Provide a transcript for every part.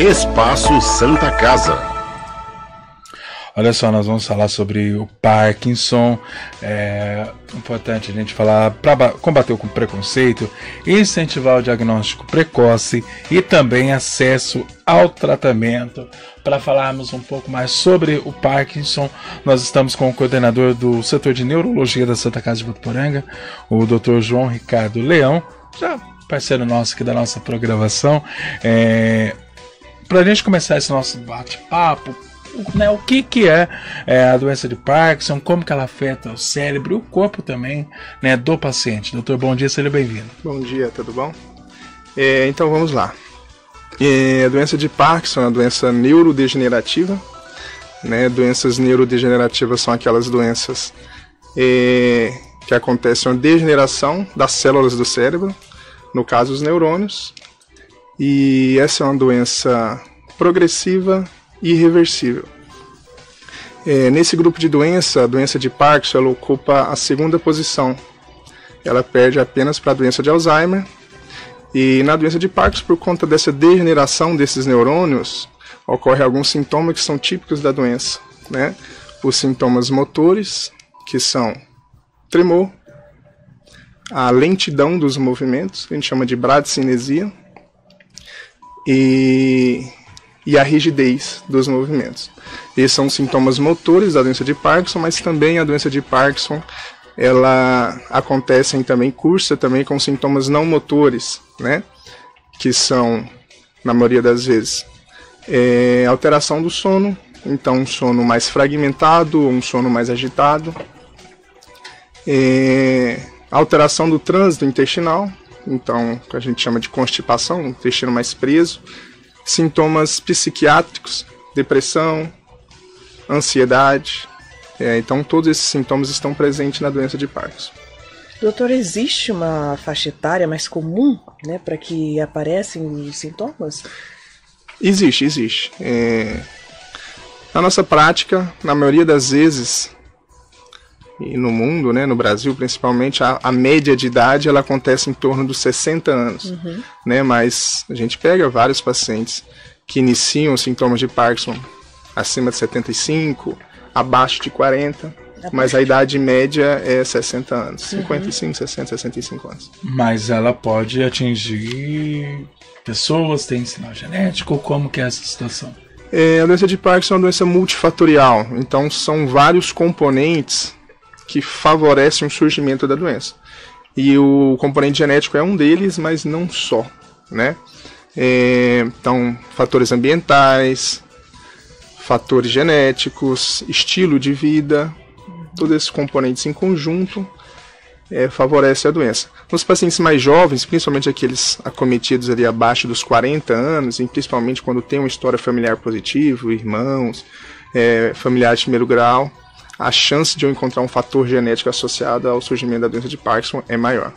Espaço Santa Casa. Olha só, nós vamos falar sobre o Parkinson. É importante a gente falar para combater o preconceito, incentivar o diagnóstico precoce e também acesso ao tratamento. Para falarmos um pouco mais sobre o Parkinson, nós estamos com o coordenador do setor de neurologia da Santa Casa de Votuporanga, o Dr. João Ricardo Leão, já parceiro nosso aqui da nossa programação. Para a gente começar esse nosso bate-papo, né, o que é a doença de Parkinson, como que ela afeta o cérebro e o corpo também, né, do paciente. Doutor, bom dia, seja bem-vindo. Bom dia, tudo bom? Então vamos lá. A doença de Parkinson é uma doença neurodegenerativa, né? Doenças neurodegenerativas são aquelas doenças que acontecem uma degeneração das células do cérebro, no caso os neurônios, e essa é uma doença progressiva e irreversível. Nesse grupo de doença, a doença de Parkinson ela ocupa a segunda posição. Ela perde apenas para a doença de Alzheimer. E na doença de Parkinson, por conta dessa degeneração desses neurônios, ocorrem alguns sintomas que são típicos da doença, né? Os sintomas motores, que são tremor, a lentidão dos movimentos, que a gente chama de bradicinesia, e a rigidez dos movimentos. Esses são os sintomas motores da doença de Parkinson, mas também a doença de Parkinson, ela acontece também, cursa também com sintomas não motores, né? Que são, na maioria das vezes, alteração do sono, então um sono mais fragmentado, um sono mais agitado, alteração do trânsito intestinal, então que a gente chama de constipação, um intestino mais preso, sintomas psiquiátricos, depressão, ansiedade. Então todos esses sintomas estão presentes na doença de Parkinson. Doutor, existe uma faixa etária mais comum, né, para que aparecem os sintomas? Existe. Na nossa prática, na maioria das vezes, e no mundo, né, no Brasil principalmente, a média de idade ela acontece em torno dos 60 anos. Né, mas a gente pega vários pacientes que iniciam sintomas de Parkinson acima de 75, abaixo de 40, mas a idade média é 60 anos, 55, 60, 65 anos. Mas ela pode atingir pessoas, tem sinal genético, como que é essa situação? A doença de Parkinson é uma doença multifatorial, então são vários componentes que favorecem o surgimento da doença. E o componente genético é um deles, mas não só, né? Então, fatores ambientais, fatores genéticos, estilo de vida, todos esses componentes em conjunto favorecem a doença. Nos pacientes mais jovens, principalmente aqueles acometidos ali abaixo dos 40 anos, e principalmente quando tem uma história familiar positiva, irmãos, familiares de primeiro grau, a chance de eu encontrar um fator genético associado ao surgimento da doença de Parkinson é maior.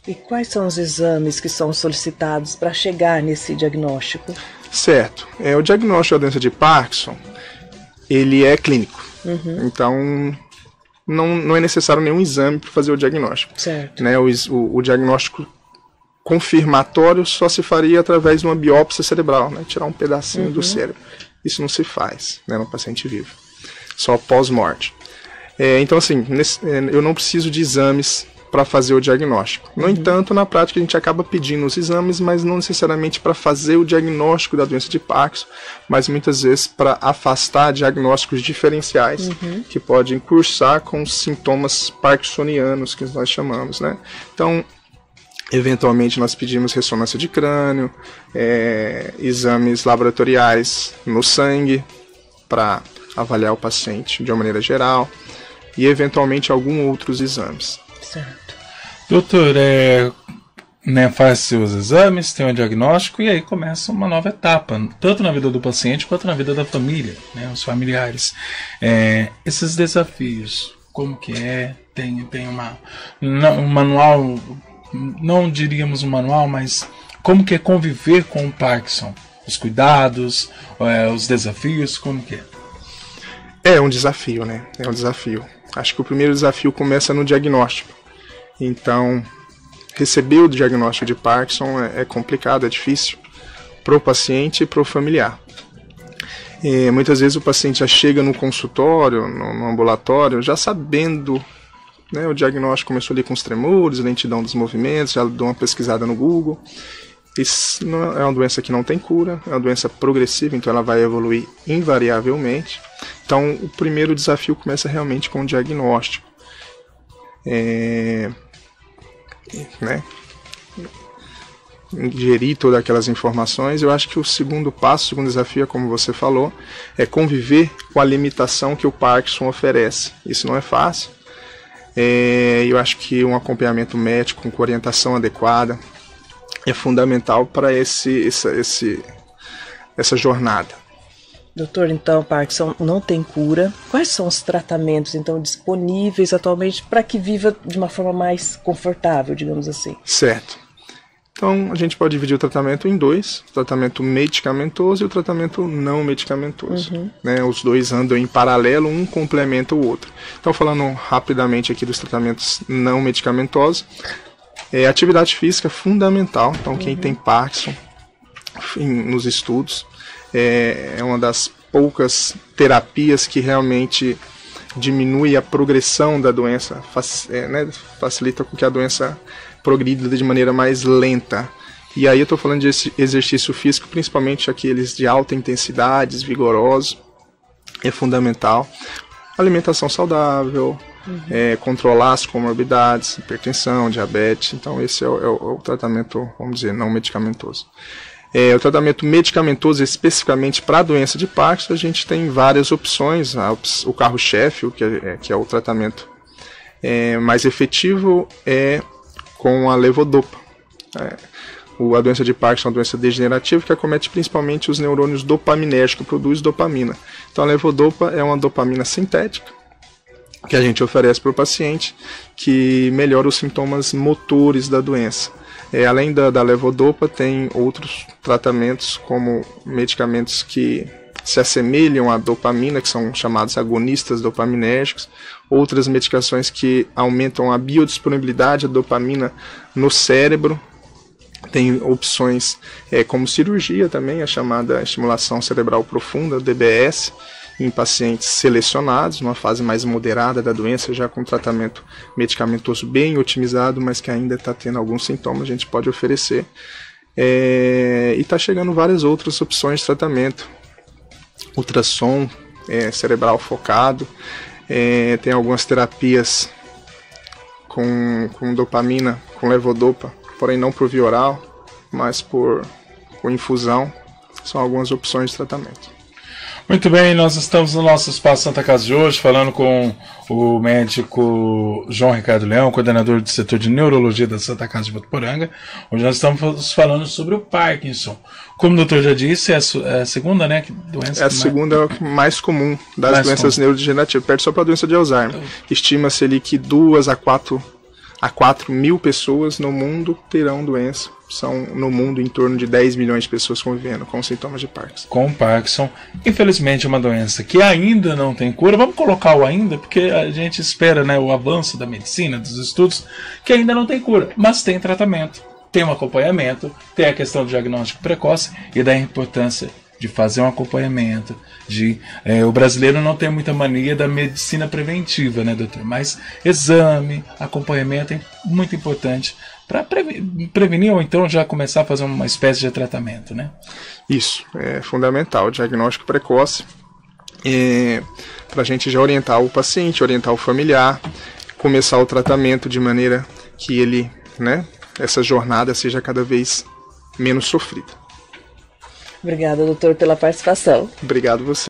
E quais são os exames que são solicitados para chegar nesse diagnóstico? Certo. O diagnóstico da doença de Parkinson, ele é clínico. Então, não é necessário nenhum exame para fazer o diagnóstico. Certo. Né? O diagnóstico confirmatório só se faria através de uma biópsia cerebral, né? Tirar um pedacinho do cérebro. Isso não se faz, né, no paciente vivo. Só pós-morte. Então, assim, eu não preciso de exames para fazer o diagnóstico. No entanto, na prática a gente acaba pedindo os exames, mas não necessariamente para fazer o diagnóstico da doença de Parkinson, mas muitas vezes para afastar diagnósticos diferenciais que podem cursar com os sintomas parkinsonianos que nós chamamos, né? Então, eventualmente nós pedimos ressonância de crânio, exames laboratoriais no sangue para avaliar o paciente de uma maneira geral e eventualmente alguns outros exames. Certo. Doutor, faz seus exames, tem um diagnóstico e aí começa uma nova etapa, tanto na vida do paciente quanto na vida da família, né, os familiares. Esses desafios, como que é? Tem um manual, não diríamos um manual, mas como que é conviver com o Parkinson? Os cuidados, os desafios, como que é? É um desafio, né? É um desafio. Acho que o primeiro desafio começa no diagnóstico. Então, receber o diagnóstico de Parkinson é complicado, é difícil, pro paciente e pro familiar. Muitas vezes o paciente já chega no consultório, no ambulatório, já sabendo, né, o diagnóstico começou ali com os tremores, lentidão dos movimentos, já deu uma pesquisada no Google. Isso não é uma doença que não tem cura, é uma doença progressiva, então ela vai evoluir invariavelmente. Então o primeiro desafio começa realmente com o diagnóstico. Né? Ingerir todas aquelas informações. Eu acho que o segundo passo, o segundo desafio é, como você falou, é conviver com a limitação que o Parkinson oferece. Isso não é fácil. Eu acho que um acompanhamento médico com orientação adequada é fundamental para essa jornada. Doutor, então, Parkinson não tem cura. Quais são os tratamentos, então, disponíveis atualmente para que viva de uma forma mais confortável, digamos assim? Certo. Então, a gente pode dividir o tratamento em dois: o tratamento medicamentoso e o tratamento não medicamentoso. Né? Os dois andam em paralelo, um complementa o outro. Então, falando rapidamente aqui dos tratamentos não medicamentosos, atividade física é fundamental. Então, quem tem Parkinson, nos estudos, é uma das poucas terapias que realmente diminui a progressão da doença, facilita com que a doença progrida de maneira mais lenta. E aí eu estou falando de exercício físico, principalmente aqueles de alta intensidade, vigorosos, é fundamental. Alimentação saudável, controlar as comorbidades, hipertensão, diabetes. Então esse é o tratamento, vamos dizer, não medicamentoso. O tratamento medicamentoso, especificamente para a doença de Parkinson, a gente tem várias opções. O carro-chefe, que é o tratamento mais efetivo, é com a levodopa. A doença de Parkinson é uma doença degenerativa que acomete principalmente os neurônios dopaminérgicos, que produz dopamina. Então a levodopa é uma dopamina sintética que a gente oferece para o paciente, que melhora os sintomas motores da doença. Além da levodopa, tem outros tratamentos, como medicamentos que se assemelham à dopamina, que são chamados agonistas dopaminérgicos, outras medicações que aumentam a biodisponibilidade da dopamina no cérebro. Tem opções como cirurgia também, a chamada estimulação cerebral profunda, DBS, em pacientes selecionados, numa fase mais moderada da doença, já com tratamento medicamentoso bem otimizado, mas que ainda está tendo alguns sintomas, a gente pode oferecer. E está chegando várias outras opções de tratamento. Ultrassom cerebral focado, tem algumas terapias com dopamina, com levodopa, porém não por via oral, mas por infusão. São algumas opções de tratamento. Muito bem, nós estamos no nosso Espaço Santa Casa de hoje, falando com o médico João Ricardo Leão, coordenador do setor de neurologia da Santa Casa de Votuporanga, onde nós estamos falando sobre o Parkinson. Como o doutor já disse, é a segunda, né, doença? É a segunda mais comum das doenças neurodegenerativas, perto só para a doença de Alzheimer. Estima-se ali que 2 a 4 mil pessoas no mundo terão doença. São, no mundo, em torno de 10 milhões de pessoas convivendo com sintomas de Parkinson. Com Parkinson, infelizmente é uma doença que ainda não tem cura. Vamos colocar o ainda, porque a gente espera, né, o avanço da medicina, dos estudos, que ainda não tem cura, mas tem tratamento, tem um acompanhamento, tem a questão do diagnóstico precoce e da importância de fazer um acompanhamento. O brasileiro não tem muita mania da medicina preventiva, né, doutor? Mas exame, acompanhamento é muito importante para prevenir ou então já começar a fazer uma espécie de tratamento, né? Isso, é fundamental. O diagnóstico precoce para a gente já orientar o paciente, orientar o familiar, começar o tratamento de maneira que ele, né, essa jornada seja cada vez menos sofrida. Obrigada, doutor, pela participação. Obrigado você.